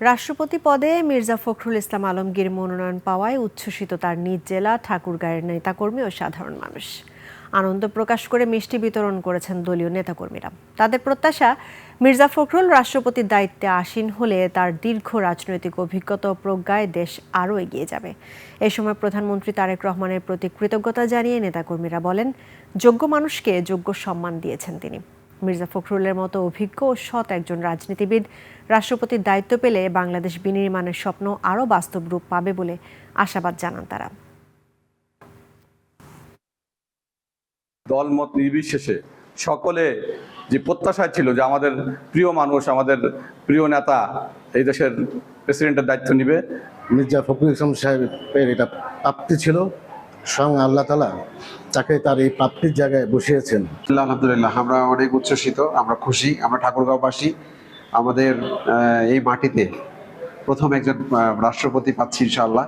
রাষ্ট্রপতি পদে মির্জা ফখরুল ইসলাম আলমগীর মনোনয়ন পাওয়ায় উচ্ছ্বসিত তার নিজ জেলা ঠাকুরগাঁয়ের নেতাকর্মী ও সাধারণ মানুষ। আনন্দ প্রকাশ করে মিষ্টি বিতরণ করেছেন দলীয় নেতাকর্মীরা। তাদের প্রত্যাশা, মির্জা ফখরুল রাষ্ট্রপতির দায়িত্বে আসীন হলে তার দীর্ঘ রাজনৈতিক অভিজ্ঞতা ও প্রজ্ঞায় দেশ আরও এগিয়ে যাবে। এ সময় প্রধানমন্ত্রী তারেক রহমানের প্রতি কৃতজ্ঞতা জানিয়ে নেতাকর্মীরা বলেন, যোগ্য মানুষকে যোগ্য সম্মান দিয়েছেন তিনি। মির্জা ফখরুলের মতো অভিজ্ঞ ও সৎ একজন রাজনীতিবিদ রাষ্ট্রপতির দায়িত্ব পেলে বাংলাদেশ বিনির্মাণের স্বপ্ন আরও বাস্তব রূপ পাবে বলে আশাবাদ জানান তারা। দলমত নির্বিশেষে সকলে যে প্রত্যাশা ছিল যে আমাদের প্রিয় মানুষ, আমাদের প্রিয় নেতা এই দেশের প্রেসিডেন্টের দায়িত্ব নেবে, মির্জা ফখরুল ইসলাম সাহেবের এটা প্রাপ্তি ছিল। স্বয়ং আল্লাহ তাআলা তাকে তার এই প্রাপ্তির জায়গায় বসিয়েছেন। আলহামদুলিল্লাহ, আমরা অনেক উচ্ছ্বসিত, আমরা খুশি। আমরা ঠাকুরগাঁওবাসী আমাদের এই মাটিতে প্রথম একজন রাষ্ট্রপতি পাচ্ছি ইনশাআল্লাহ।